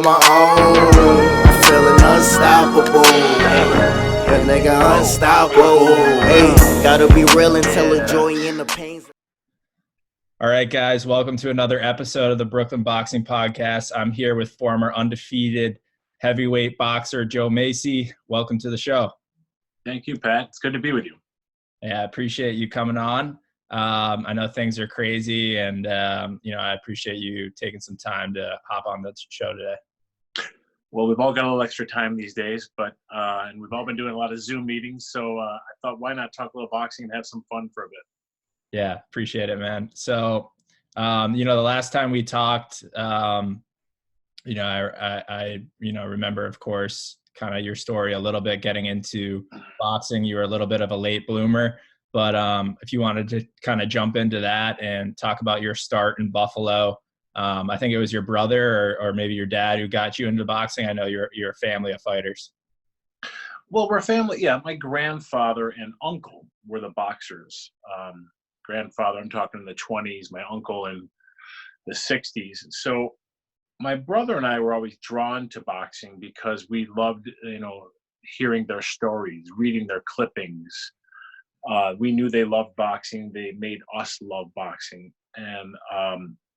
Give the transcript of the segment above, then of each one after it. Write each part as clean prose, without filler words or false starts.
on my own. I'm feeling unstoppable. That nigga unstoppable. Hey, gotta be real and tell the joy in the pain. All right, guys, welcome to another episode of the Brooklyn Boxing Podcast. I'm here with former undefeated heavyweight boxer Joe Mesi. Welcome to the show. Thank you, Pat. It's good to be with you. Yeah, I appreciate you coming on. I know things are crazy, and I appreciate you taking some time to hop on the show today. Well, we've all got a little extra time these days, but and we've all been doing a lot of Zoom meetings, so I thought, why not talk a little boxing and have some fun for a bit? Yeah, appreciate it, man. So, the last time we talked, I remember, of course, kind of your story a little bit getting into boxing. You were a little bit of a late bloomer, but if you wanted to kind of jump into that and talk about your start in Buffalo, I think it was your brother or maybe your dad who got you into boxing. I know you're a family of fighters. Well, we're a family. Yeah, my grandfather and uncle were the boxers. Grandfather, I'm talking in the 20s, my uncle in the 60s. So my brother and I were always drawn to boxing because we loved, hearing their stories, reading their clippings. We knew they loved boxing. They made us love boxing. And,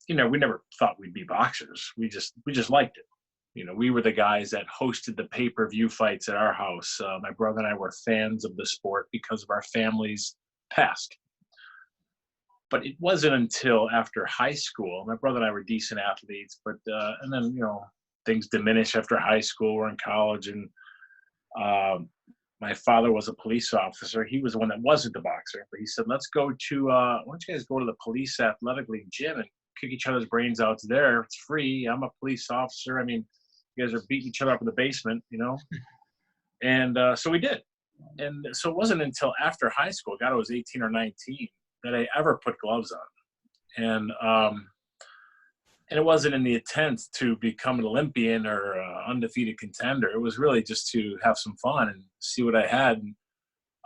we never thought we'd be boxers. We just liked it. We were the guys that hosted the pay-per-view fights at our house. My brother and I were fans of the sport because of our family's past. But it wasn't until after high school, my brother and I were decent athletes, but and then, things diminished after high school. We're in college, and my father was a police officer. He was the one that wasn't the boxer, but he said, let's go to, why don't you guys go to the police athletic league gym and kick each other's brains out there. It's free. I'm a police officer. I mean, you guys are beating each other up in the basement, And so we did. And so it wasn't until after high school, God, I was 18 or 19, that I ever put gloves on. And it wasn't in the intent to become an Olympian or undefeated contender. It was really just to have some fun and see what I had. And,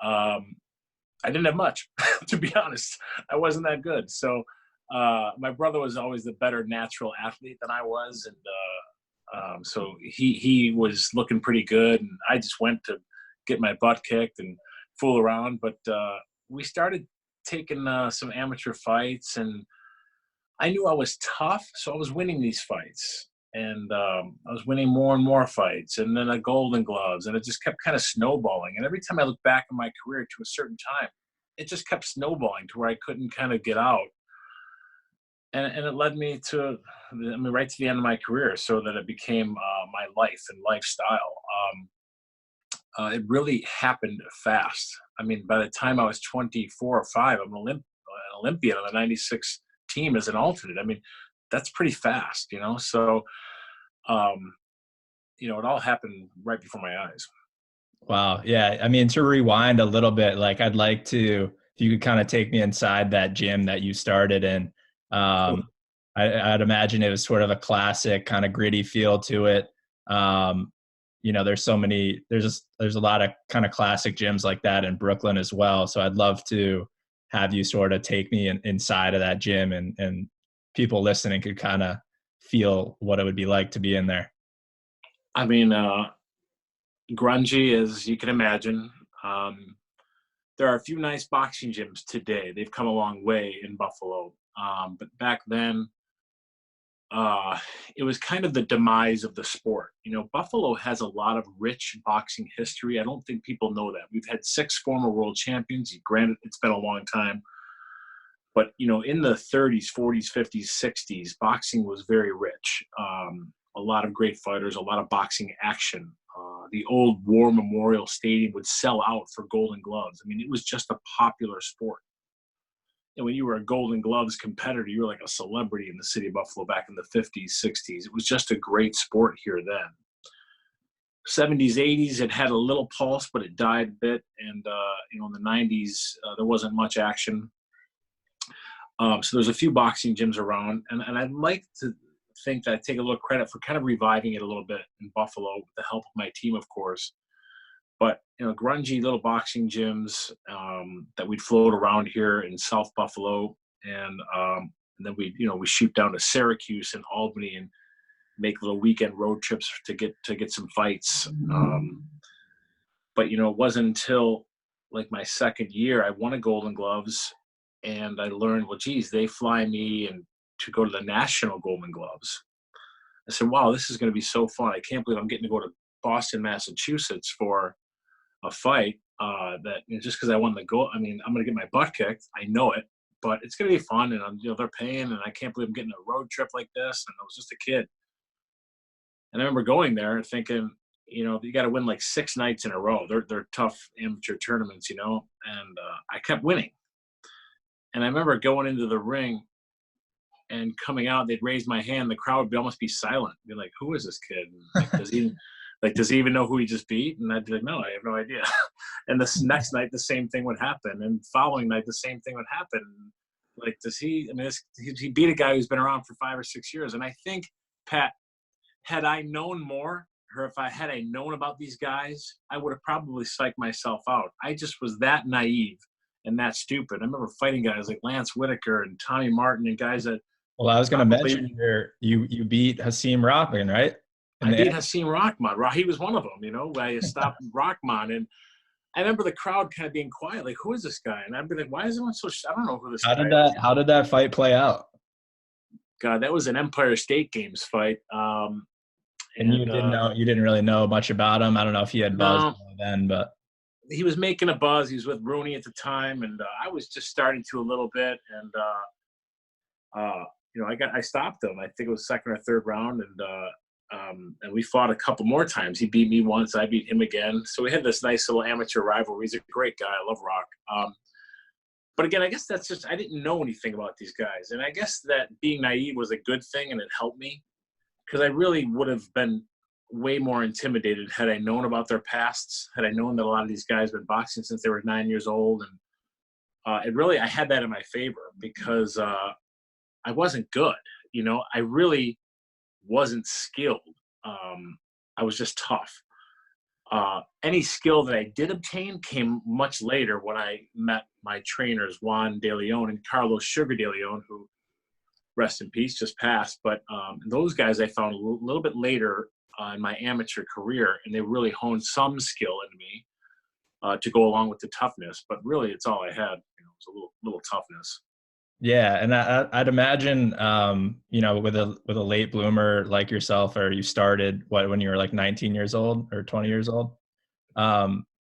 I didn't have much, to be honest. I wasn't that good. So my brother was always the better natural athlete than I was. And so he was looking pretty good. And I just went to get my butt kicked and fool around. But we started taking some amateur fights, and I knew I was tough, so I was winning these fights, and I was winning more and more fights, and then the Golden Gloves, and it just kept kind of snowballing. And every time I look back in my career to a certain time, it just kept snowballing to where I couldn't kind of get out, and it led me to, right to the end of my career, so that it became my life and lifestyle. It really happened fast. I mean, by the time I was 24 or 5, I'm an Olympian on the 96 team as an alternate. I mean, that's pretty fast, So, it all happened right before my eyes. Wow. Yeah. I mean, to rewind a little bit, like I'd like to, if you could kind of take me inside that gym that you started in. I'd imagine it was sort of a classic kind of gritty feel to it. There's so many, there's a lot of kind of classic gyms like that in Brooklyn as well. So I'd love to have you sort of take me inside of that gym and people listening could kind of feel what it would be like to be in there. I mean, grungy as you can imagine. There are a few nice boxing gyms today. They've come a long way in Buffalo. But back then, it was kind of the demise of the sport. Buffalo has a lot of rich boxing history. I don't think people know that. We've had 6 former world champions. Granted, it's been a long time. But, in the 30s, 40s, 50s, 60s, boxing was very rich. A lot of great fighters, a lot of boxing action. The old War Memorial Stadium would sell out for Golden Gloves. I mean, it was just a popular sport. And when you were a Golden Gloves competitor, you were like a celebrity in the city of Buffalo back in the 50s, 60s. It was just a great sport here then. 70s, 80s, it had a little pulse, but it died a bit. And, in the 90s, there wasn't much action. So there's a few boxing gyms around. And I'd like to think that I take a little credit for kind of reviving it a little bit in Buffalo with the help of my team, of course. But, grungy little boxing gyms that we'd float around here in South Buffalo. And then we shoot down to Syracuse and Albany. And make little weekend road trips to get some fights. But, you know, it wasn't until like my second year, I won a Golden Gloves, and I learned, well, geez, they fly me and to go to the National Golden Gloves. I said, wow, this is going to be so fun. I can't believe I'm getting to go to Boston, Massachusetts for a fight that, you know, just because I won the gold. I mean, I'm going to get my butt kicked. I know it, but it's going to be fun. And you know, they're paying, and I can't believe I'm getting a road trip like this. And I was just a kid. And I remember going there and thinking, you know, you got to win like 6 nights in a row. They're tough amateur tournaments, you know, and I kept winning. And I remember going into the ring and coming out, they'd raise my hand. The crowd would almost be silent. Be like, who is this kid? Like, does he even know who he just beat? And I'd be like, no, I have no idea. And this next night, the same thing would happen. And following night, the same thing would happen. Like, he beat a guy who's been around for 5 or 6 years. And I think, Pat, had I known more, or if I had known about these guys, I would have probably psyched myself out. I just was that naive and that stupid. I remember fighting guys like Lance Whitaker and Tommy Martin and guys that. Well, I was going to mention you beat Hasim Rahman, right? I beat Hasim Rahman. He was one of them, you know. I stopped Rahman, and I remember the crowd kind of being quiet, like, who is this guy? And I'd be like, why is everyone so I don't know who this guy is. How did that fight play out? God, that was an Empire State Games fight. And you didn't really know much about him. I don't know if he had buzz then, but he was making a buzz. He was with Rooney at the time, and I was just starting to a little bit. And you know, I stopped him. I think it was second or third round, and we fought a couple more times. He beat me once. I beat him again. So we had this nice little amateur rivalry. He's a great guy. I love Rock. But again, I guess that's just, I didn't know anything about these guys. And I guess that being naive was a good thing, and it helped me, because I really would have been way more intimidated had I known about their pasts, had I known that a lot of these guys have been boxing since they were 9 years old. And I had that in my favor, because I wasn't good. You know, I really wasn't skilled. I was just tough. Any skill that I did obtain came much later, when I met my trainers, Juan De Leon and Carlos Sugar De Leon, who, rest in peace, just passed. But those guys I found a little bit later in my amateur career, and they really honed some skill in me to go along with the toughness. But really, it's all I had. You know, it was a little toughness. Yeah, and I'd imagine, you know, with a late bloomer like yourself, or you started when you were like 19 years old or 20 years old,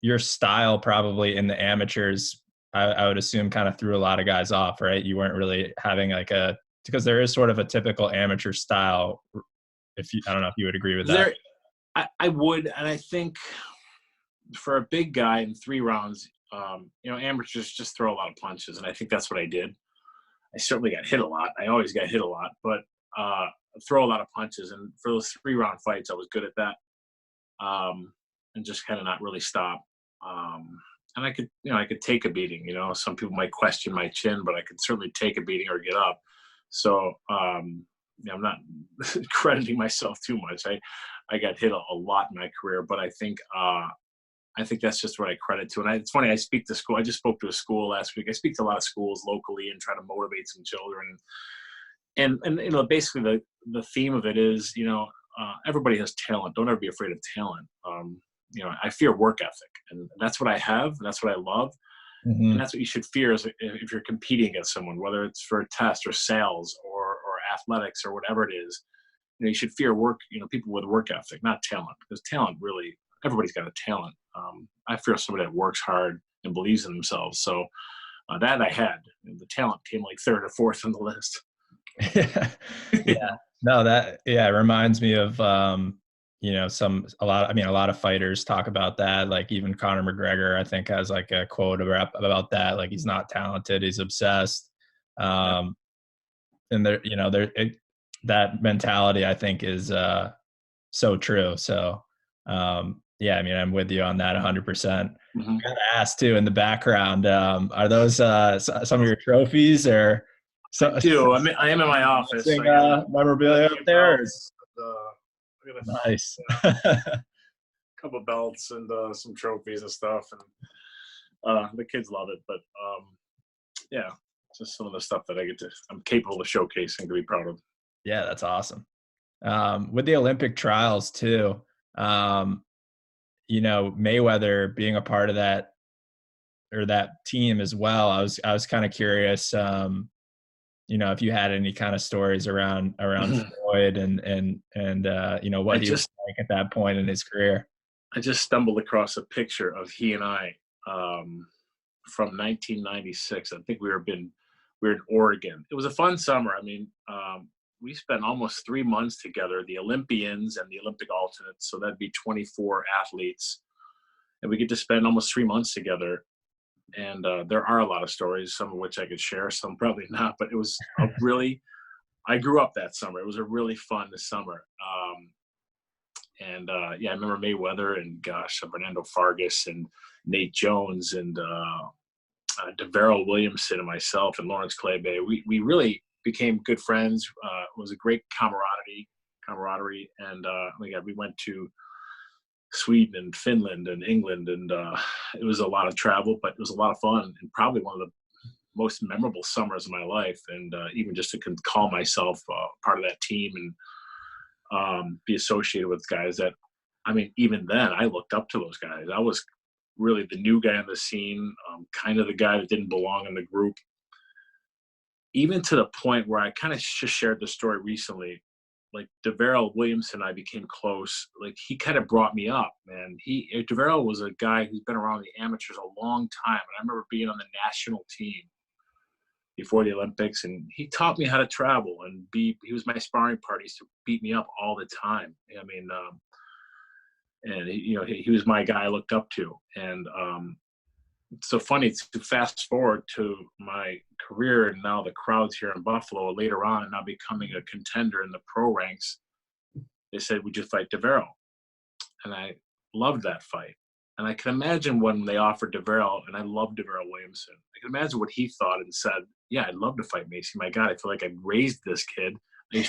your style probably in the amateurs, I would assume, kind of threw a lot of guys off, right? You weren't really having because there is sort of a typical amateur style. I don't know if you would agree with that. I would, and I think for a big guy in 3 rounds, you know, amateurs just throw a lot of punches, and I think that's what I did. I certainly got hit a lot. I always got hit a lot, but throw a lot of punches. And for those 3-round fights, I was good at that, and just kind of not really stop. And I could take a beating. You know, some people might question my chin, but I could certainly take a beating or get up. So you know, I'm not crediting myself too much. I got hit a lot in my career, but I think that's just what I credit to. And it's funny, I speak to school. I just spoke to a school last week. I speak to a lot of schools locally and try to motivate some children. And you know, basically the theme of it is, you know, everybody has talent. Don't ever be afraid of talent. You know, I fear work ethic, and that's what I have. And that's what I love. Mm-hmm. And that's what you should fear if you're competing against someone, whether it's for a test or sales or athletics or whatever it is. You know, you should fear work. You know, people with work ethic, not talent, because talent really, everybody's got a talent. I fear somebody that works hard and believes in themselves. So that I had. And the talent came like 3rd or 4th on the list. Yeah. No, it reminds me of, you know, a lot of fighters talk about that. Like even Conor McGregor, I think, has like a quote about that. Like, he's not talented, he's obsessed. And that mentality, I think, is so true. So, yeah, I mean, I'm with you on that 100%. Mm-hmm. I got to ask too, in the background, are those some of your trophies or? I do. I am in my office. Memorabilia up there. Nice. A couple belts and some trophies and stuff, and the kids love it. But yeah, just some of the stuff that I'm capable of showcasing to be proud of. Yeah, that's awesome. With the Olympic trials too, Mayweather being a part of that or that team as well. I was kind of curious, if you had any kind of stories around Floyd and what he was like at that point in his career. I just stumbled across a picture of he and I from 1996. I think we were in Oregon. It was a fun summer. I mean, we spent almost 3 months together, the Olympians and the Olympic alternates. So that'd be 24 athletes. And we get to spend almost 3 months together. And there are a lot of stories, some of which I could share, some probably not. But it was I grew up that summer. It was a really fun summer. I remember Mayweather and Fernando Vargas and Nate Jones and DeVarrell Williamson and myself and Lawrence Claybay. We really became good friends. It was a great camaraderie. And we went to Sweden and Finland and England, and it was a lot of travel, but it was a lot of fun and probably one of the most memorable summers of my life. And even just to call myself part of that team and be associated with guys that, I mean, even then I looked up to those guys. I was really the new guy on the scene, kind of the guy that didn't belong in the group. Even to the point where I kind of just shared the story recently, like DeVarrell Williamson and I became close. Like he kind of brought me up, man. DeVarrell was a guy who's been around the amateurs a long time. And I remember being on the national team before the Olympics, and he taught me how to travel and he was my sparring partner. He used to beat me up all the time. I mean, and he was my guy I looked up to. And it's so funny to fast forward to my career and now the crowds here in Buffalo later on and now becoming a contender in the pro ranks. They said, "Would you fight DeVarrell?" And I loved that fight. And I can imagine when they offered DeVarrell, and I loved DeVarrell Williamson, I can imagine what he thought and said, "Yeah, I'd love to fight Mesi. My God, I feel like I raised this kid. I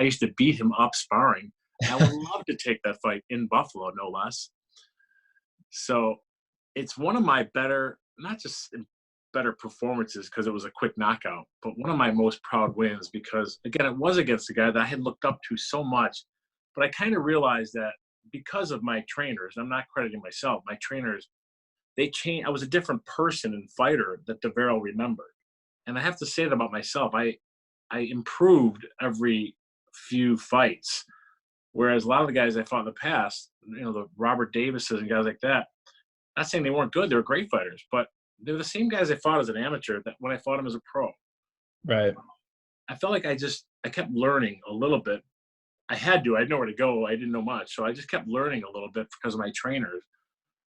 used to beat him up sparring. And I would love to take that fight in Buffalo, no less." So it's one of my better, not just better performances because it was a quick knockout, but one of my most proud wins because, again, it was against a guy that I had looked up to so much. But I kind of realized that because of my trainers, and I'm not crediting myself, my trainers, they changed. I was a different person and fighter that DeVarrell remembered. And I have to say that about myself. I improved every few fights. Whereas a lot of the guys I fought in the past, the Robert Davises and guys like that, not saying they weren't good, they were great fighters, but they were the same guys I fought as an amateur that when I fought them as a pro. Right. I felt like I kept learning a little bit. I had nowhere to go. I didn't know much. So I just kept learning a little bit because of my trainers.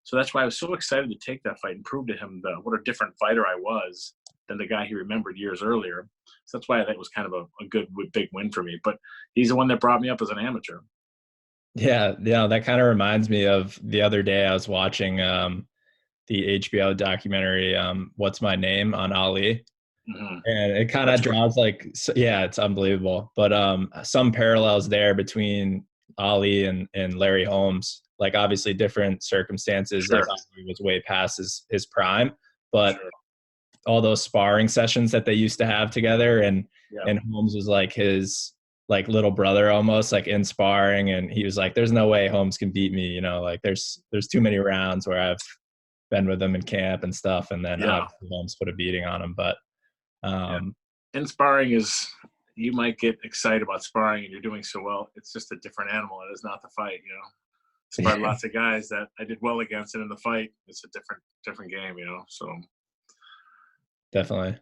So that's why I was so excited to take that fight and prove to him what a different fighter I was than the guy he remembered years earlier. So that's why I think it was kind of a good, big win for me. But he's the one that brought me up as an amateur. Yeah, that kind of reminds me of the other day I was watching the HBO documentary What's My Name on Ali. Mm-hmm. And it kind of draws it's unbelievable. But some parallels there between Ali and Larry Holmes. Like obviously different circumstances. Sure. Like Ali was way past his prime, but all those sparring sessions that they used to have together, and Holmes was like his little brother almost, like in sparring, and he was like, "There's no way Holmes can beat me." Like there's too many rounds where I've been with him in camp and stuff, and then obviously Holmes put a beating on him. But and sparring is, you might get excited about sparring and you're doing so well. It's just a different animal. It is not the fight. Sparred lots of guys that I did well against, and in the fight, it's a different game. So definitely.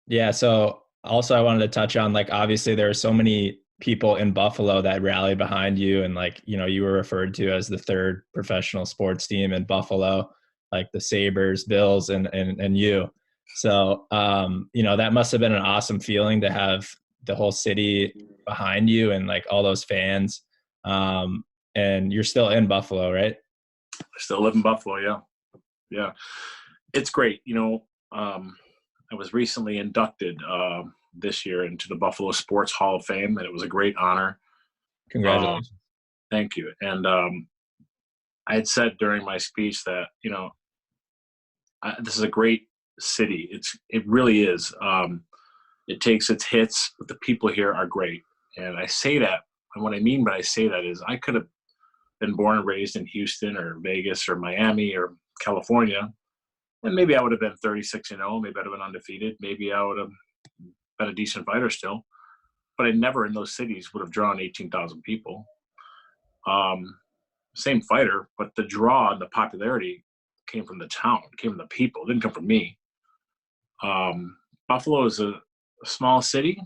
Yeah. So also I wanted to touch on, obviously there are so many people in Buffalo that rallied behind you, and you were referred to as the third professional sports team in Buffalo, like the Sabres, Bills, and you. So that must have been an awesome feeling to have the whole city behind you and all those fans. And you're still in Buffalo, right? I still live in Buffalo. Yeah. It's great. I was recently inducted this year into the Buffalo Sports Hall of Fame, and it was a great honor. Congratulations. Thank you. And I had said during my speech that, this is a great city. It really is. It takes its hits, but the people here are great. And I say that, and what I mean by I say that is I could have been born and raised in Houston or Vegas or Miami or California, and maybe I would have been 36-0. Maybe I'd have been undefeated. Maybe I would have been a decent fighter still. But I never in those cities would have drawn 18,000 people. Same fighter, but the draw and the popularity came from the town, came from the people. It didn't come from me. Buffalo is a small city,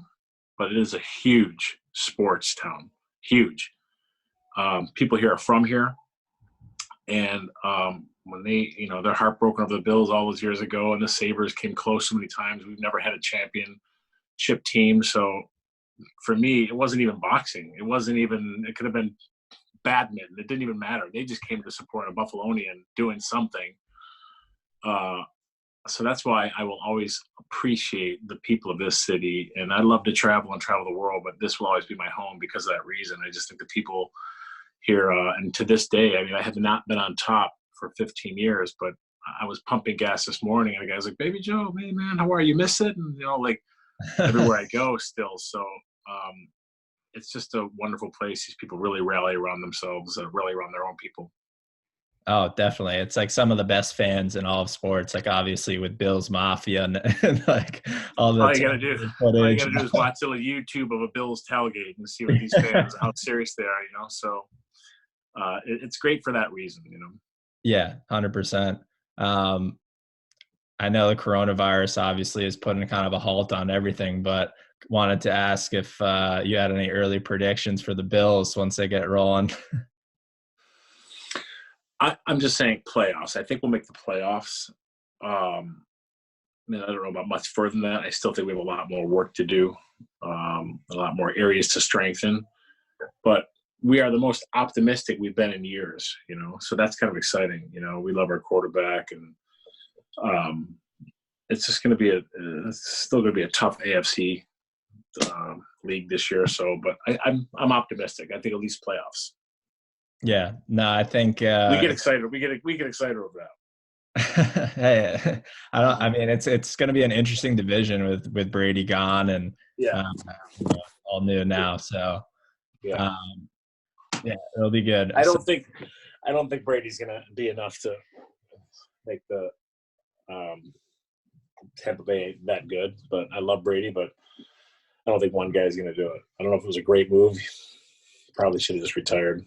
but it is a huge sports town. Huge. People here are from here. And when they're heartbroken over the Bills all those years ago, and the Sabres came close so many times. We've never had a championship team. So for me, it wasn't even boxing. It could have been badminton. It didn't even matter. They just came to support a Buffalonian doing something. So that's why I will always appreciate the people of this city. And I love to travel the world, but this will always be my home because of that reason. I just think the people here, and to this day, I mean, I have not been on top for 15 years, but I was pumping gas this morning, and the guy's like, "Baby Joe, hey man, how are you? Miss it?" And like everywhere I go still. So it's just a wonderful place. These people really rally around themselves, rally around their own people. Oh, definitely. It's like some of the best fans in all of sports, like obviously with Bills Mafia and like all the All you gotta do is watch a YouTube of a Bills tailgate and see what these fans, how serious they are, So it's great for that reason, Yeah, 100%. I know the coronavirus obviously is putting kind of a halt on everything, but wanted to ask if you had any early predictions for the Bills once they get rolling. I'm just saying playoffs. I think we'll make the playoffs. I don't know about much further than that. I still think we have a lot more work to do, a lot more areas to strengthen. But we are the most optimistic we've been in years, So that's kind of exciting. We love our quarterback, and it's just going to be it's still going to be a tough AFC league this year. So, but I'm optimistic. I think at least playoffs. Yeah, no, I think we get excited. We get excited over that. Hey, I mean, it's going to be an interesting division with Brady gone and all new now. So yeah, it'll be good. I don't think Brady's going to be enough to make the Tampa Bay that good. But I love Brady, but I don't think one guy's going to do it. I don't know if it was a great move. Probably should have just retired.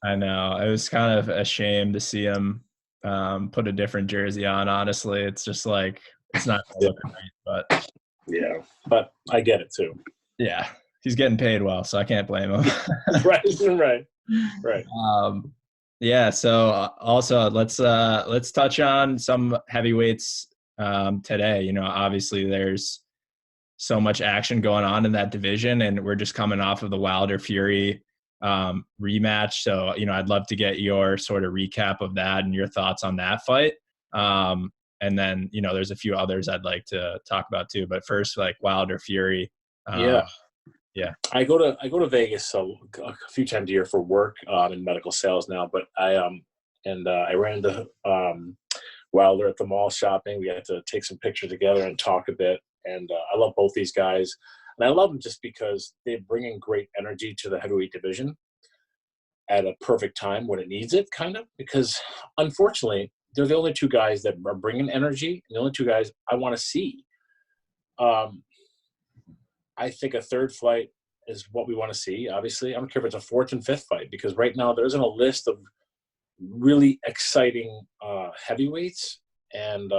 I know. It was kind of a shame to see him put a different jersey on. Honestly, it's just like it's not looking right. But yeah, but I get it too. Yeah, he's getting paid well, so I can't blame him. Right. Yeah. So also let's touch on some heavyweights today. Obviously there's so much action going on in that division, and we're just coming off of the Wilder Fury rematch. So, I'd love to get your sort of recap of that and your thoughts on that fight. And then, there's a few others I'd like to talk about too, but first, like Wilder Fury. Yeah. I go to Vegas a few times a year for work. In medical sales now, but I ran into Wilder at the mall shopping. We had to take some pictures together and talk a bit. And I love both these guys. And I love them just because they bring in great energy to the heavyweight division at a perfect time when it needs it, kind of. Because, unfortunately, they're the only two guys that are bringing energy, and the only two guys I want to see. I think a third fight is what we want to see, obviously. I don't care if it's a fourth and fifth fight, because right now there isn't a list of really exciting heavyweights. And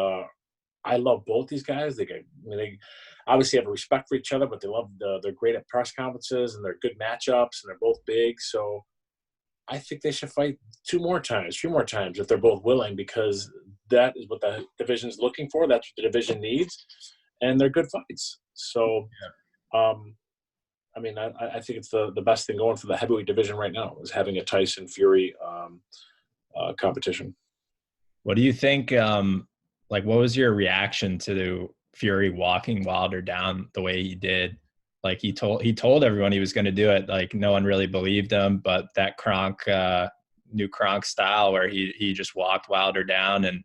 I love both these guys. They obviously have a respect for each other, but they're great at press conferences, and they're good matchups, and they're both big. So I think they should fight 2 more times, 3 more times if they're both willing, because that is what the division is looking for. That's what the division needs, and they're good fights. So, I mean, I think it's the best thing going for the heavyweight division right now is having a Tyson Fury competition. What do you think? What was your reaction to Fury walking Wilder down the way he did? Like he told everyone he was going to do it. Like no one really believed him, but that new Kronk style where he just walked Wilder down and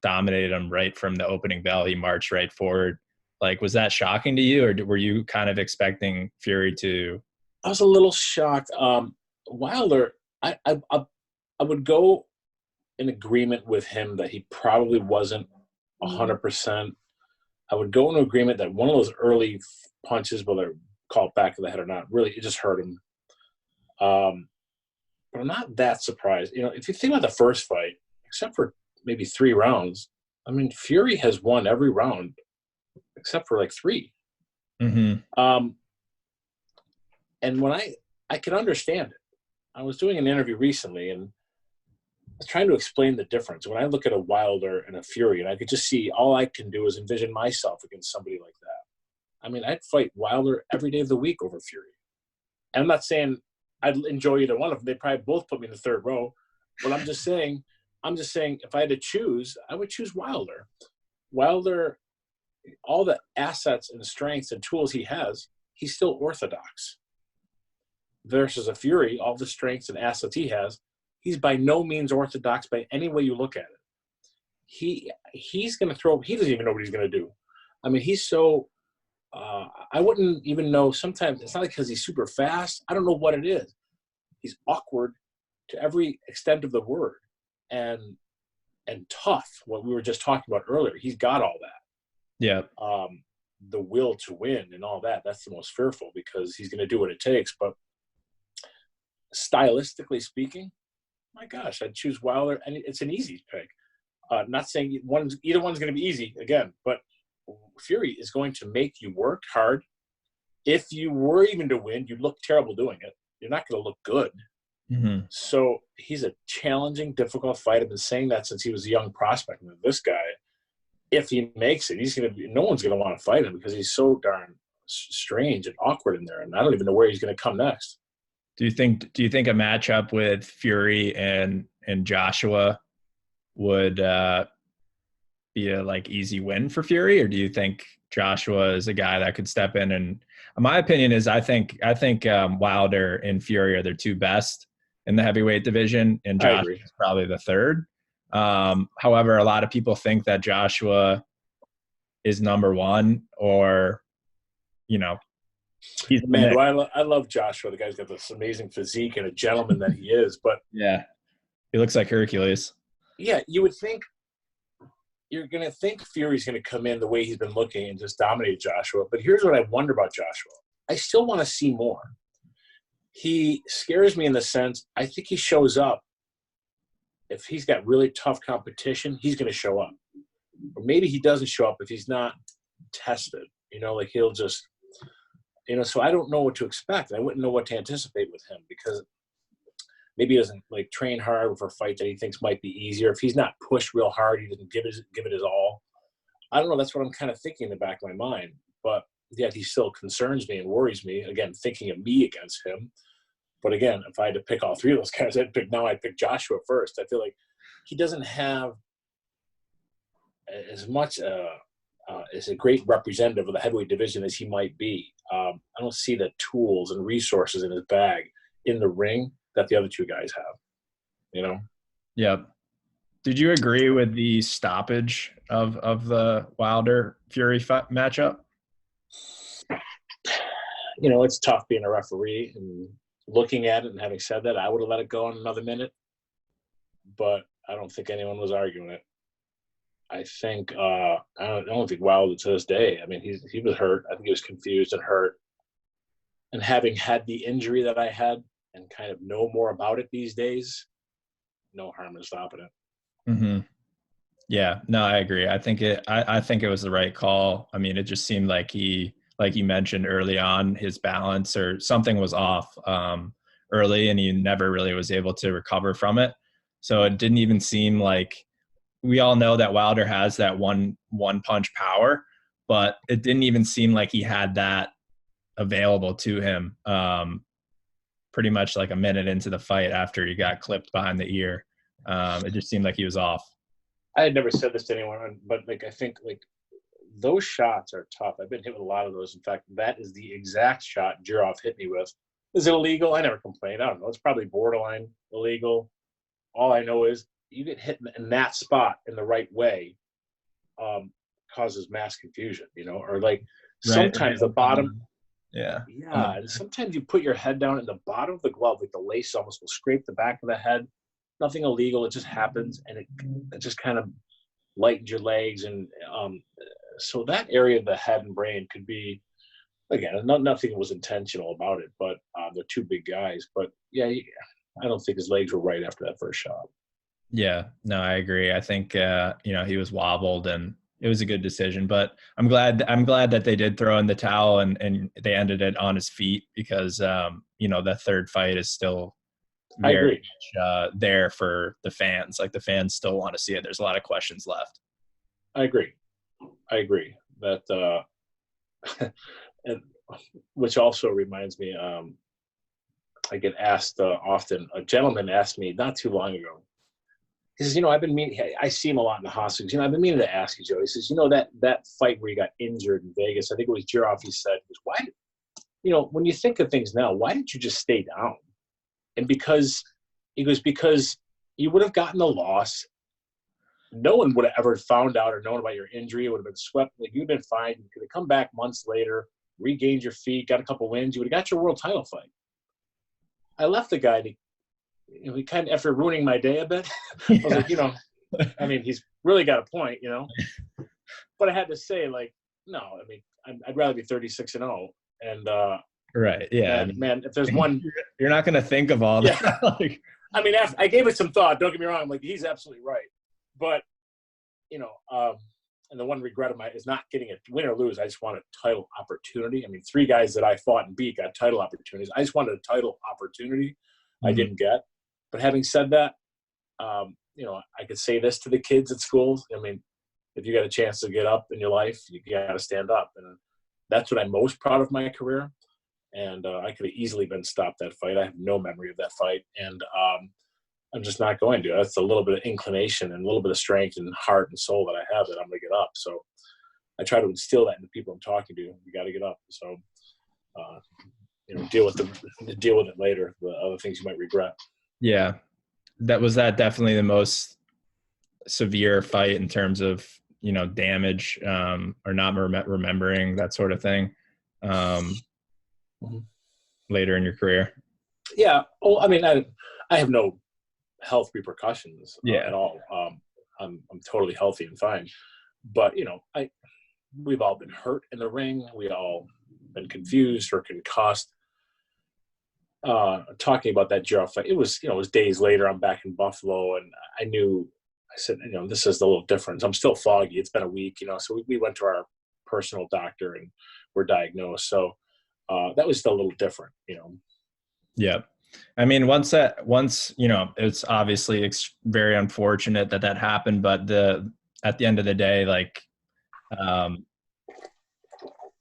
dominated him right from the opening bell. He marched right forward. Like, was that shocking to you, or were you kind of expecting Fury to? I was a little shocked. Wilder, I would go in agreement with him that he probably wasn't 100%. I would go into agreement that one of those early punches, whether called back of the head or not, really it just hurt him. But I'm not that surprised. You know, if you think about the first fight, except for maybe 3 rounds, I mean, Fury has won every round except for like 3. Mm-hmm. And when I can understand it. I was doing an interview recently and I was trying to explain the difference. When I look at a Wilder and a Fury, and I could just see, all I can do is envision myself against somebody like that. I mean, I'd fight Wilder every day of the week over Fury. And I'm not saying I'd enjoy either one of them. They'd probably both put me in the 3rd row. But I'm just saying if I had to choose, I would choose Wilder. Wilder, all the assets and strengths and tools he has, he's still orthodox. Versus a Fury, all the strengths and assets he has, he's by no means orthodox by any way you look at it. He's going to throw. He doesn't even know what he's going to do. I mean, he's so. I wouldn't even know. Sometimes it's not because he's super fast. I don't know what it is. He's awkward to every extent of the word, and tough. What we were just talking about earlier. He's got all that. Yeah. The will to win and all that. That's the most fearful because he's going to do what it takes. But stylistically speaking, my gosh, I'd choose Wilder, and it's an easy pick. Not saying either one's going to be easy again, but Fury is going to make you work hard. If you were even to win, you'd look terrible doing it. You're not going to look good. Mm-hmm. So he's a challenging, difficult fight. I've been saying that since he was a young prospect. And this guy, if he makes it, no one's going to want to fight him because he's so darn strange and awkward in there, and I don't even know where he's going to come next. Do you think a matchup with Fury and Joshua would be a like easy win for Fury, or do you think Joshua is a guy that could step in? And my opinion is I think Wilder and Fury are their 2 best in the heavyweight division, and Joshua is probably the 3rd. However, a lot of people think that Joshua is number 1, or Man, I love Joshua. The guy's got this amazing physique and a gentleman that he is. But yeah, he looks like Hercules. Yeah, you're going to think Fury's going to come in the way he's been looking and just dominate Joshua. But here's what I wonder about Joshua. I still want to see more. He scares me in the sense, I think he shows up. If he's got really tough competition, he's going to show up. Or maybe he doesn't show up if he's not tested. Like he'll just – so I don't know what to expect. I wouldn't know what to anticipate with him because maybe he doesn't like train hard for a fight that he thinks might be easier. If he's not pushed real hard, he doesn't give it his all. I don't know. That's what I'm kind of thinking in the back of my mind. But yet he still concerns me and worries me. Again, thinking of me against him. But again, if I had to pick all 3 of those guys, I'd pick Joshua first. I feel like he doesn't have as much as a great representative of the heavyweight division as he might be. I don't see the tools and resources in his bag in the ring that the other 2 guys have. Yep. Did you agree with the stoppage of the Wilder Fury matchup? It's tough being a referee and looking at it, and having said that, I would have let it go in another minute, but I don't think anyone was arguing it. I think I don't think Wilder to this day. I mean, he was hurt. I think he was confused and hurt. And having had the injury that I had and kind of know more about it these days, no harm in stopping it. Mm-hmm. Yeah, no, I agree. I think it was the right call. I mean, it just seemed like he, like you mentioned early on, his balance or something was off early, and he never really was able to recover from it. So it didn't even seem like, we all know that Wilder has that one punch power, but it didn't even seem like he had that available to him pretty much like a minute into the fight after he got clipped behind the ear. It just seemed like he was off. I had never said this to anyone, but I think those shots are tough. I've been hit with a lot of those. In fact, that is the exact shot Jirov hit me with. Is it illegal? I never complained. I don't know. It's probably borderline illegal. All I know is you get hit in that spot in the right way. causes mass confusion, you know, or like Right. sometimes the bottom. Yeah. Yeah, and sometimes you put your head down and the bottom of the glove, like the lace almost will scrape the back of the head. Nothing illegal, it just happens, and it just kind of lightens your legs, and so that area of the head and brain could be, again, nothing was intentional about it, but they're two big guys. But yeah, I don't think his legs were right after that first shot. Yeah, no, I agree. I think he was wobbled and it was a good decision, but I'm glad that they did throw in the towel and they ended it on his feet because the third fight is still I very agree. much there for the fans. Like the fans still want to see it. There's a lot of questions left. I agree that and which also reminds me, I get asked often. A gentleman asked me not too long ago. He says, I've been meaning. I see him a lot in the hospitals. I've been meaning to ask you, Joe. He says, that fight where you got injured in Vegas. I think it was Jiroff. He said, why? When you think of things now, why didn't you just stay down? And because you would have gotten the loss. No one would have ever found out or known about your injury. It would have been swept. Like, you'd been fine. You could have come back months later, regained your feet, got a couple wins. You would have got your world title fight. I left the guy to, he kind of, after ruining my day a bit, I was like, he's really got a point, But I had to say, like, no, I'd rather be 36-0. And right, yeah. And man, if there's one, you're not going to think of all that. Yeah. After, I gave it some thought. Don't get me wrong. I'm like, he's absolutely right. But and the one regret of mine is not getting a win or lose. I just want a title opportunity. 3 guys that I fought and beat got title opportunities. I just wanted a title opportunity. I didn't get. But having said that, I could say this to the kids at schools. If you got a chance to get up in your life, you got to stand up. And that's what I'm most proud of my career. And I could have easily been stopped that fight. I have no memory of that fight. And I'm just not going to. That's a little bit of inclination and a little bit of strength and heart and soul that I have that I'm going to get up. So I try to instill that in the people I'm talking to. You got to get up. So, deal with it later. The other things you might regret. Yeah, that was definitely the most severe fight in terms of damage or not remembering, that sort of thing. Later in your career. Yeah. Oh, I have no health repercussions at all. I'm totally healthy and fine. But we've all been hurt in the ring. We all been confused or concussed. Talking about that jaw fight, it was days later. I'm back in Buffalo, and I said, this is a little different. I'm still foggy. It's been a week, so we went to our personal doctor and we're diagnosed. So that was still a little different, Yeah. Once it's obviously very unfortunate that happened, but at the end of the day, like,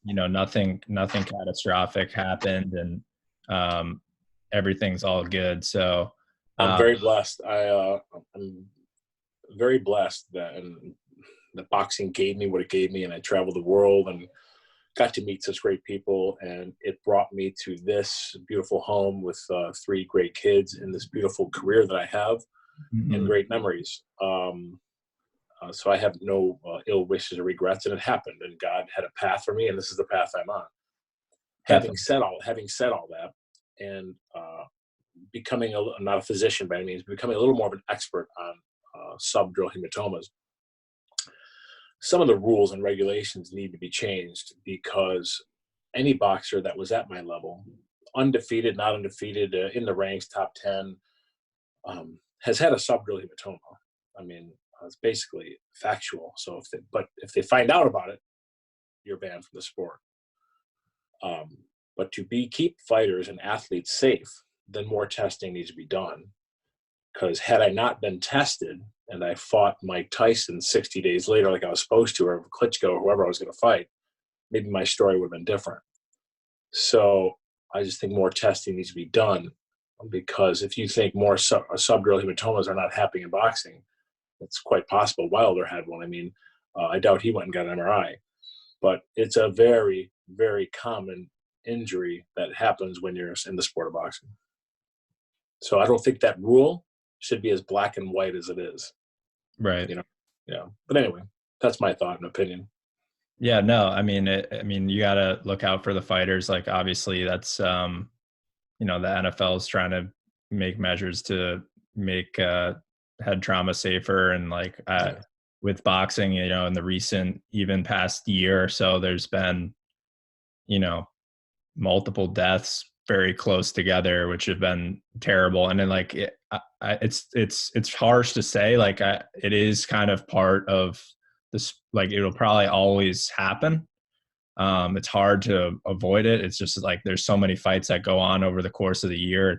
nothing catastrophic happened, and everything's all good. So I'm very blessed. I'm very blessed that the boxing gave me what it gave me, and I traveled the world and got to meet such great people, and it brought me to this beautiful home with 3 great kids and this beautiful career that I have and great memories. So I have no ill wishes or regrets, and it happened, and God had a path for me, and this is the path I'm on. Having said all that, and becoming not a physician by any means, becoming a little more of an expert on subdural hematomas. Some of the rules and regulations need to be changed because any boxer that was at my level, undefeated, not undefeated, in the ranks, top 10, has had a subdural hematoma. It's basically factual. So if they find out about it, you're banned from the sport. But to keep fighters and athletes safe, then more testing needs to be done. Because had I not been tested and I fought Mike Tyson 60 days later like I was supposed to, or Klitschko or whoever I was going to fight, maybe my story would have been different. So I just think more testing needs to be done, because if you think more subdural hematomas are not happening in boxing, it's quite possible Wilder had one. I doubt he went and got an MRI. But it's a very, very common injury that happens when you're in the sport of boxing. So I don't think that rule should be as black and white as it is. Right. Yeah. But anyway, that's my thought and opinion. Yeah, no, I mean, you got to look out for the fighters. Like, obviously, that's the NFL is trying to make measures to make head trauma safer, and like with boxing, in the recent, even past year or so, there's been, you know, multiple deaths very close together, which have been terrible. And then like it's harsh to say, like it is kind of part of this, like it'll probably always happen. It's hard to avoid it. It's just like there's so many fights that go on over the course of the year.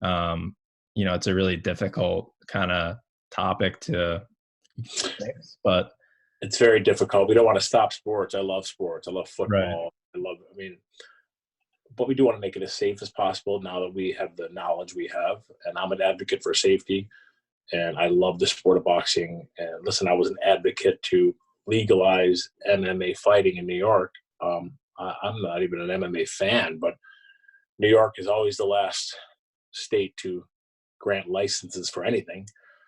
Um, it's a really difficult kind of topic to fix, but It's very difficult. We don't want to stop sports. I love sports. I love right. football. But we do want to make it as safe as possible now that we have the knowledge we have. And I'm an advocate for safety, and I love the sport of boxing. And listen, I was an advocate to legalize MMA fighting in New York. I'm not even an MMA fan, but New York is always the last state to grant licenses for anything.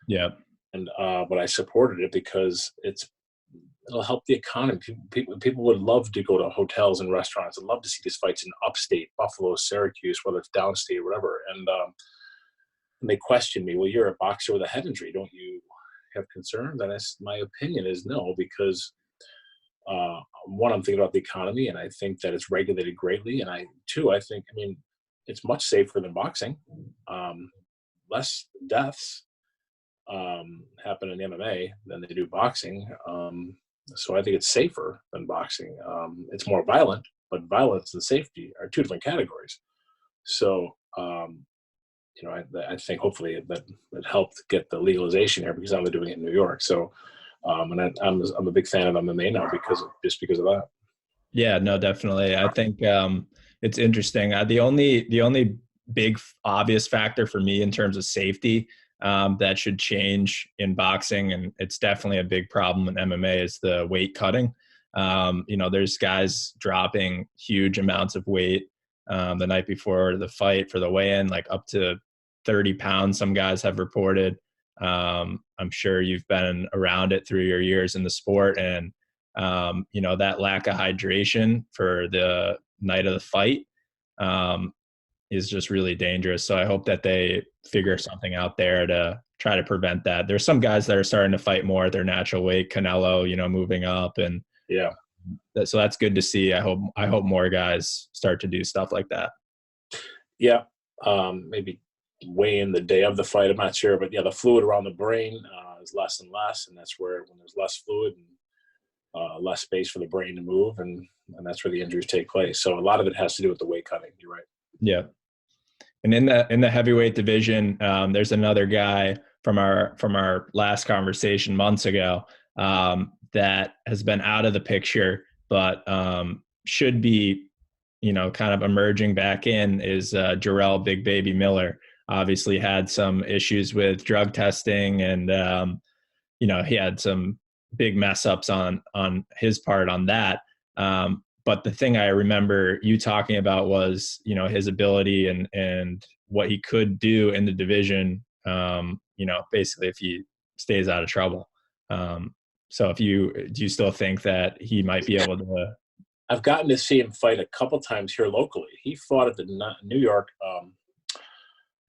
Yeah. And but I supported it because it'll help the economy. People would love to go to hotels and restaurants. I'd love to see these fights in upstate, Buffalo, Syracuse, whether it's downstate or whatever. And they question me, well, you're a boxer with a head injury. Don't you have concerns? And my opinion is no, because one, I'm thinking about the economy, and I think that it's regulated greatly. And I think, it's much safer than boxing. Less deaths happen in MMA than they do boxing. So I think it's safer than boxing. It's more violent, but violence and safety are two different categories. So, I think hopefully that it helped get the legalization here, because I'm doing it in New York. So, and I'm a big fan of MMA now because of that. Yeah, no, definitely. I think it's interesting. The only big obvious factor for me in terms of safety that should change in boxing, and it's definitely a big problem in MMA, is the weight cutting. There's guys dropping huge amounts of weight the night before the fight for the weigh-in, like up to 30 pounds. Some guys have reported. I'm sure you've been around it through your years in the sport, and that lack of hydration for the night of the fight is just really dangerous. So I hope that they figure something out there to try to prevent that. There's some guys that are starting to fight more at their natural weight, Canelo, moving up, and yeah. So that's good to see. I hope more guys start to do stuff like that. Yeah. Maybe weigh in the day of the fight. I'm not sure, but yeah, the fluid around the brain is less and less. And that's where, when there's less fluid and less space for the brain to move, and that's where the injuries take place. So a lot of it has to do with the weight cutting. You're right. Yeah. And in the heavyweight division, there's another guy from our last conversation months ago that has been out of the picture, but should be, kind of emerging back in, is Jarrell Big Baby Miller. Obviously had some issues with drug testing, and he had some big mess ups on his part on that. But the thing I remember you talking about was, his ability and what he could do in the division, basically if he stays out of trouble. So do you still think that he might be able to? I've gotten to see him fight a couple times here locally. He fought at the New York,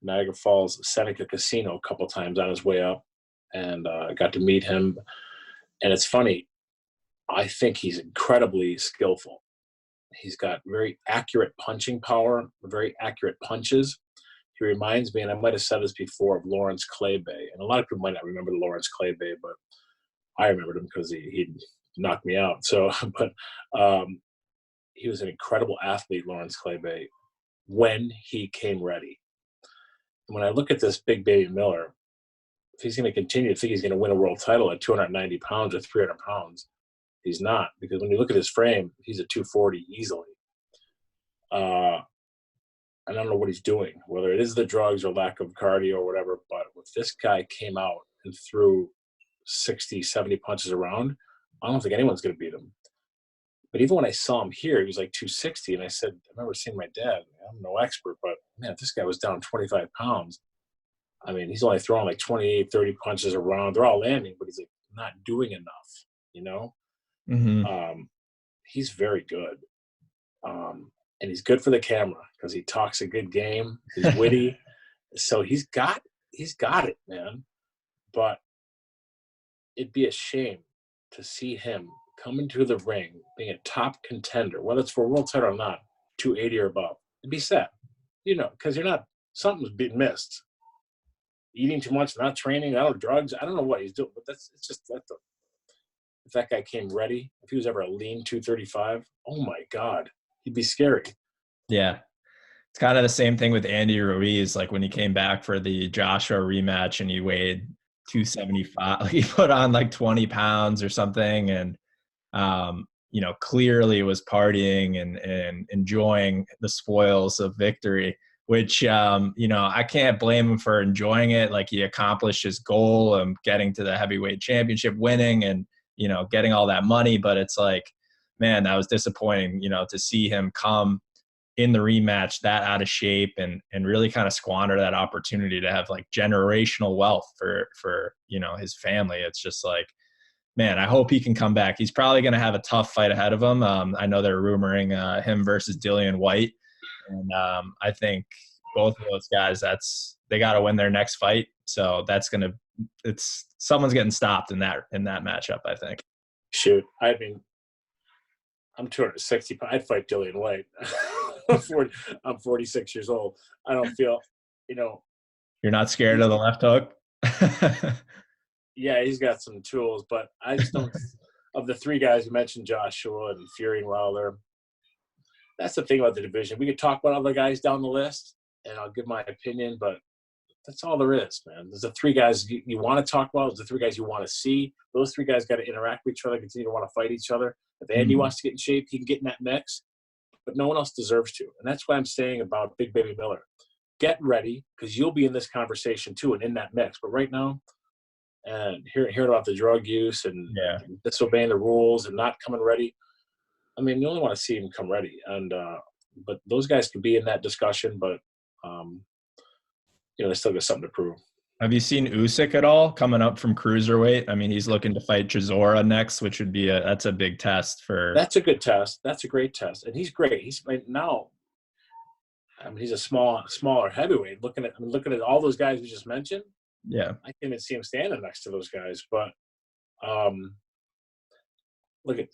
Niagara Falls Seneca Casino a couple times on his way up, and I got to meet him. And it's funny, I think he's incredibly skillful. He's got very accurate punching power, very accurate punches. He reminds me, and I might have said this before, of Lawrence Claybay. And a lot of people might not remember Lawrence Claybay, but I remembered him because he knocked me out. So, but he was an incredible athlete, Lawrence Claybay, when he came ready. And when I look at this Big Baby Miller, if he's going to continue to think he's going to win a world title at 290 pounds or 300 pounds, he's not. Because when you look at his frame, he's at 240 easily. I don't know what he's doing, whether it is the drugs or lack of cardio or whatever, but if this guy came out and threw 60, 70 punches around, I don't think anyone's going to beat him. But even when I saw him here, he was like 260, and I said, I remember seeing my dad. I'm no expert, but man, if this guy was down 25 pounds, he's only throwing like 28, 30 punches around. They're all landing, but he's like not doing enough, Mm-hmm. he's very good. And he's good for the camera because he talks a good game. He's witty. So he's got it, man. But it'd be a shame to see him come into the ring being a top contender, whether it's for a world title or not, 280 or above. It'd be sad, because something's being missed. Eating too much, not training, I don't know, drugs. I don't know what he's doing, but if that guy came ready, if he was ever a lean 235, oh my God, he'd be scary. Yeah. It's kind of the same thing with Andy Ruiz. Like when he came back for the Joshua rematch and he weighed 275, like he put on like 20 pounds or something. And, clearly was partying and enjoying the spoils of victory, which, I can't blame him for enjoying it. Like he accomplished his goal of getting to the heavyweight championship, winning and, getting all that money. But it's like, man, that was disappointing, to see him come in the rematch that out of shape and really kind of squander that opportunity to have like generational wealth for his family. It's just like, man, I hope he can come back. He's probably going to have a tough fight ahead of him. I know they're rumoring him versus Dillian White. And I think both of those guys, they got to win their next fight. So someone's getting stopped in that matchup, I think. Shoot. I mean, I'm 260 pounds. I'd fight Dillian White. I'm 46 years old. I don't feel, You're not scared of the left hook? Yeah, he's got some tools, but I just don't. Of the three guys you mentioned, Joshua and Fury and Wilder, that's the thing about the division. We could talk about other guys down the list, and I'll give my opinion, but that's all there is, man. There's the three guys you want to talk about. There's the three guys you want to see. Those three guys got to interact with each other, continue to want to fight each other. If Andy wants to get in shape, he can get in that mix, but no one else deserves to. And that's why I'm saying about Big Baby Miller. Get ready, because you'll be in this conversation too and in that mix. But right now, and hearing about the drug use and disobeying the rules and not coming ready, I mean, you only want to see him come ready. And but those guys could be in that discussion, but they still got something to prove. Have you seen Usyk at all coming up from cruiserweight? I mean, he's looking to fight Chisora next, which would be that's a big test for. That's a good test. That's a great test, and he's great. He's now. I mean, he's a smaller heavyweight. Looking at all those guys we just mentioned. Yeah, I can't even see him standing next to those guys. But look at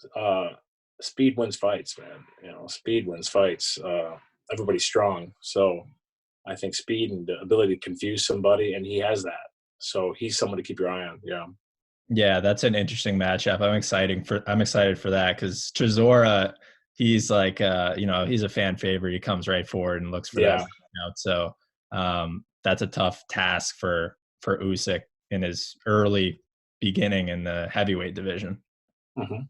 speed wins fights, man. Speed wins fights. Everybody's strong, so I think speed and the ability to confuse somebody, and he has that. So he's someone to keep your eye on. Yeah. Yeah, that's an interesting matchup. I'm excited for that because Chisora, he's like, he's a fan favorite. He comes right forward and looks for that. So that's a tough task for Usyk in his early beginning in the heavyweight division. Mm-hmm.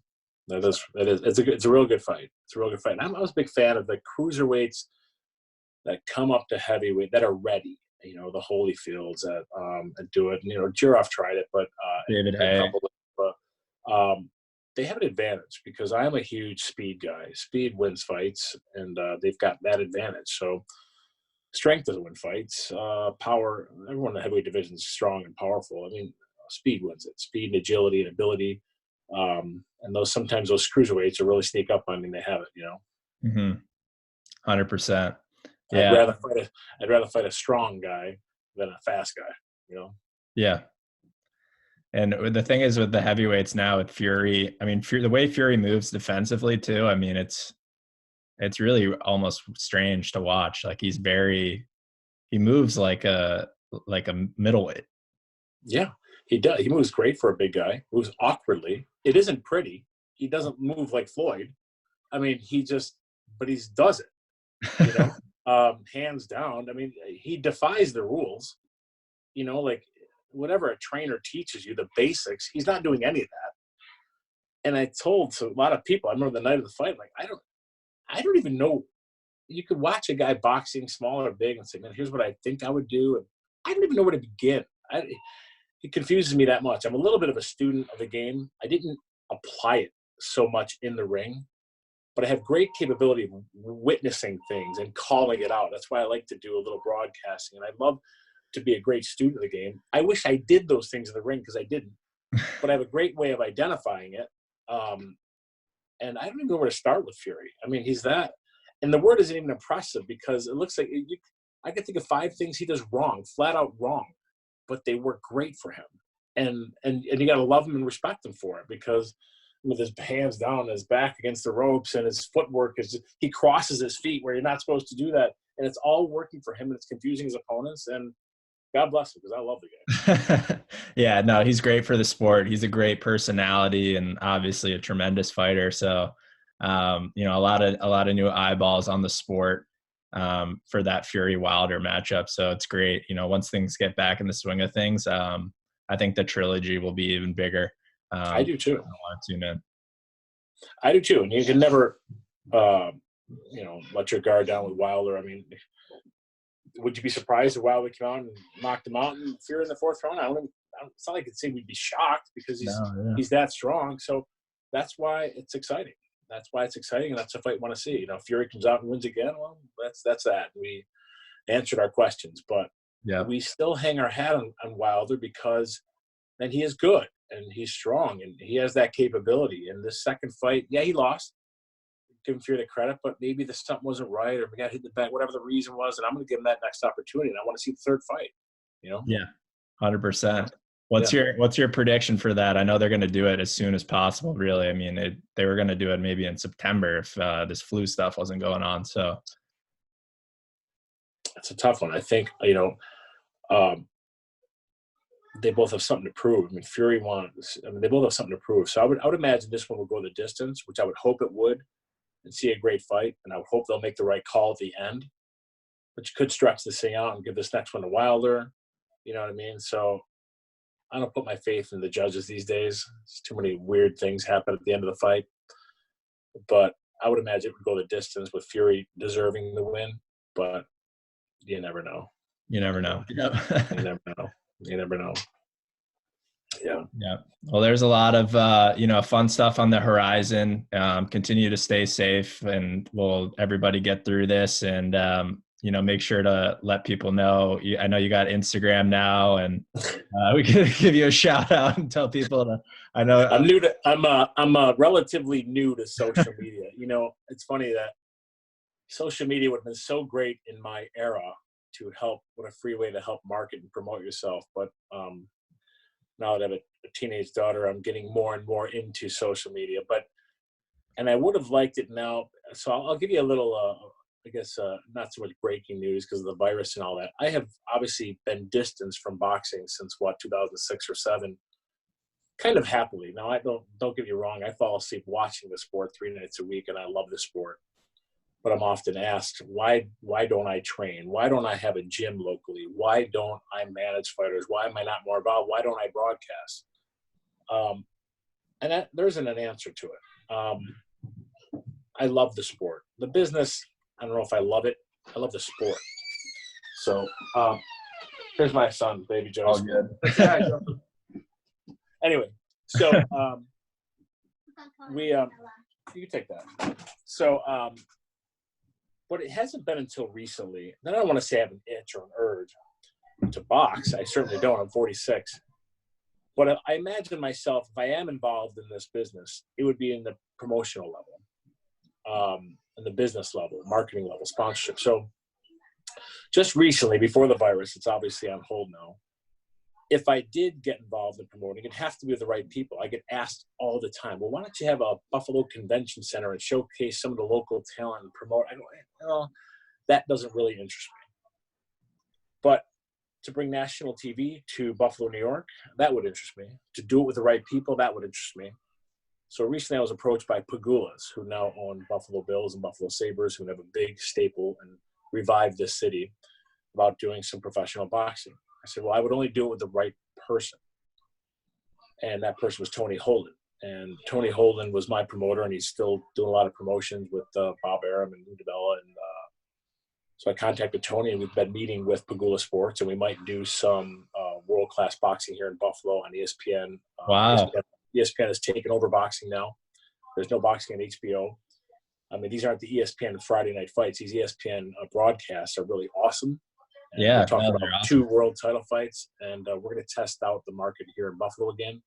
That is. It's a real good fight. It's a real good fight. And I was a big fan of the cruiserweights that come up to heavyweight that are ready. The Holyfields that do it. Jirov tried it, but David Hay. They have an advantage because I am a huge speed guy. Speed wins fights, and they've got that advantage. So strength doesn't win fights. Power, everyone in the heavyweight division is strong and powerful. I mean, speed wins it. Speed and agility and ability. And sometimes those cruiserweights will really sneak up on me. They have it, 100%. Yeah. I'd rather fight a strong guy than a fast guy, Yeah. And the thing is with the heavyweights now with Fury, I mean, the way Fury moves defensively too, I mean, it's really almost strange to watch. Like he moves like a middleweight. Yeah, he does. He moves great for a big guy. Moves awkwardly. It isn't pretty. He doesn't move like Floyd. I mean, he does it, hands down. I mean, he defies the rules, like whatever a trainer teaches you, the basics, he's not doing any of that. And I told a lot of people, I remember the night of the fight, like, I don't even know. You could watch a guy boxing small or big and say, man, here's what I think I would do. And I don't even know where to begin. It confuses me that much. I'm a little bit of a student of the game. I didn't apply it so much in the ring, but I have great capability of witnessing things and calling it out. That's why I like to do a little broadcasting. And I love to be a great student of the game. I wish I did those things in the ring because I didn't, but I have a great way of identifying it. And I don't even know where to start with Fury. I mean, he's that. And the word isn't even impressive because it looks like I can think of 5 things he does wrong, flat out wrong, but they work great for him. And you got to love him and respect him for it, because with his hands down, his back against the ropes, and his footwork is he crosses his feet where you're not supposed to do that, and it's all working for him, and it's confusing his opponents. And God bless him, because I love the guy. Yeah, no, he's great for the sport. He's a great personality and obviously a tremendous fighter. So, you know, a lot of new eyeballs on the sport for that Fury Wilder matchup. So it's great. You know, once things get back in the swing of things, I think the trilogy will be even bigger. I do too. I want to tune in. I do too. And you can never, you know, let your guard down with Wilder. I mean, would you be surprised if Wilder came out and knocked him out and Fury in the 4th round? It's not like I'd say we'd be shocked, because he's that strong. So that's why it's exciting. That's why it's exciting, and that's the fight I want to see. You know, if Fury comes out and wins again, well, that's that. We answered our questions, but we still hang our hat on Wilder, because then he is good and he's strong and he has that capability. And this second fight, he lost. Give him Fury the credit, but maybe the stunt wasn't right, or we got hit in the back, whatever the reason was, and I'm going to give him that next opportunity. And I want to see the 3rd fight. You know? Yeah, 100%. What's your prediction for that? I know they're going to do it as soon as possible. Really, I mean, they were going to do it maybe in September if this flu stuff wasn't going on. So it's a tough one. I think, you know, they both have something to prove. I mean, they both have something to prove. So I would imagine this one will go the distance, which I would hope it would, and see a great fight. And I would hope they'll make the right call at the end, which could stretch this thing out and give this next one to Wilder. You know what I mean? So I don't put my faith in the judges these days. There's too many weird things happen at the end of the fight. But I would imagine it would go the distance, with Fury deserving the win. But you never know. You never know. You never know. You never know. Yeah. Well, there's a lot of you know, fun stuff on the horizon. Continue to stay safe, and we'll everybody get through this. And you know, make sure to let people know. I know you got Instagram now, and we can give you a shout out and tell people to. I know I'm relatively new to social media. You know, it's funny that social media would have been so great in my era to help, what a free way to help market and promote yourself. But now that I have a teenage daughter, I'm getting more and more into social media. And I would have liked it now. So I'll give you a little, I guess, not so much breaking news because of the virus and all that. I have obviously been distanced from boxing since 2006 or 7, kind of happily. Now, I don't get me wrong. I fall asleep watching the sport 3 nights a week, and I love the sport. But I'm often asked, why don't I train? Why don't I have a gym locally? Why don't I manage fighters? Why am I not more involved? Why don't I broadcast? And there isn't an answer to it. I love the sport. The business, I don't know if I love it. I love the sport. So here's my son, baby Joe. all good. Anyway, so you can take that. So but it hasn't been until recently. And I don't want to say I have an itch or an urge to box. I certainly don't. I'm 46. But I imagine myself, if I am involved in this business, it would be in the promotional level, in the business level, marketing level, sponsorship. So just recently, before the virus, it's obviously on hold now. If I did get involved in promoting, it'd have to be with the right people. I get asked all the time, well, why don't you have a Buffalo Convention Center and showcase some of the local talent and promote? I go, well, that doesn't really interest me. But to bring national TV to Buffalo, New York, that would interest me. To do it with the right people, that would interest me. So recently I was approached by Pugilists, who now own Buffalo Bills and Buffalo Sabres, who have a big staple and revived this city, about doing some professional boxing. I said, well, I would only do it with the right person. And that person was Tony Holden. And Tony Holden was my promoter, and he's still doing a lot of promotions with Bob Arum and Lou DiBella. And so I contacted Tony, and we've been meeting with Pagula Sports, and we might do some world-class boxing here in Buffalo on ESPN. Wow. ESPN has taken over boxing now. There's no boxing on HBO. I mean, these aren't the ESPN Friday night fights. These ESPN broadcasts are really awesome. And Yeah, we're talking about awesome. 2 world title fights, and we're going to test out the market here in Buffalo again.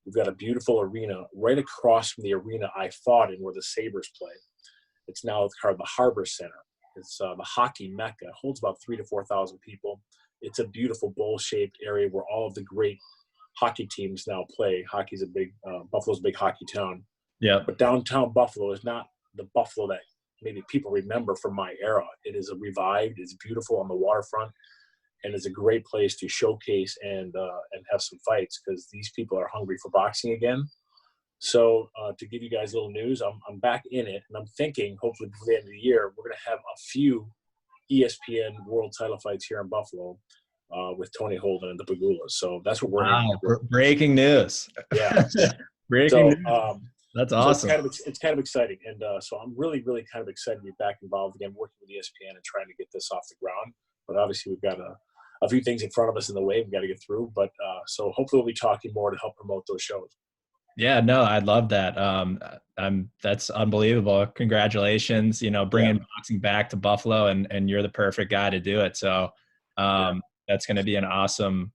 We've got a beautiful arena right across from the arena I fought in where the Sabres play. It's now called the Harbor Center. It's the hockey mecca. It holds about 3,000 to 4,000 people. It's a beautiful bowl-shaped area where all of the great hockey teams now play. Hockey's a big Buffalo's a big hockey town. Yeah. But downtown Buffalo is not the Buffalo that maybe people remember from my era. It is revived. It's beautiful on the waterfront, and it's a great place to showcase and have some fights because these people are hungry for boxing again. So to give you guys a little news, I'm back in it, and I'm thinking hopefully before the end of the year we're going to have a few ESPN world title fights here in Buffalo with Tony Holden and the Pugilists. So that's what we're Wow, breaking news. Yeah. Breaking news. That's awesome. So it's kind of exciting. And so I'm really, really kind of excited to be back involved again, working with ESPN and trying to get this off the ground. But obviously we've got a few things in front of us in the way we've got to get through. But so hopefully we'll be talking more to help promote those shows. Yeah, no, I'd love that. That's unbelievable. Congratulations, bringing boxing back to Buffalo, and you're the perfect guy to do it. So that's going to be an awesome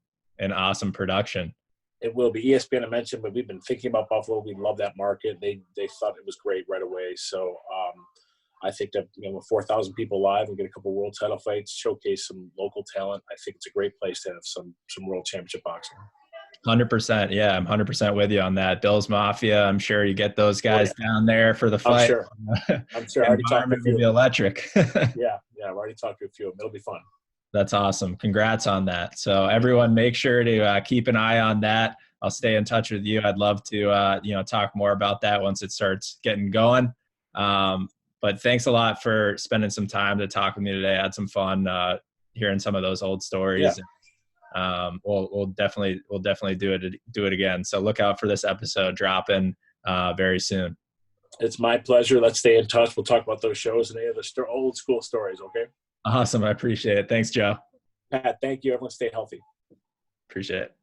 production. It will be. ESPN I mentioned, but we've been thinking about Buffalo. We love that market. They thought it was great right away. So I think that with 4,000 people live and get a couple world title fights, showcase some local talent. I think it's a great place to have some world championship boxing. 100%. Yeah, I'm 100% with you on that. Bill's Mafia. I'm sure you get those guys down there for the fight. I'm sure. I already talked to a few. Will be electric. Yeah. I've already talked to a few of them. It'll be fun. That's awesome. Congrats on that. So everyone, make sure to keep an eye on that. I'll stay in touch with you. I'd love to talk more about that once it starts getting going. But thanks a lot for spending some time to talk with me today. I had some fun hearing some of those old stories. Yeah. We'll definitely do it again. So look out for this episode dropping very soon. It's my pleasure. Let's stay in touch. We'll talk about those shows and any of the old school stories. Okay. Awesome. I appreciate it. Thanks, Joe. Pat, thank you. Everyone stay healthy. Appreciate it.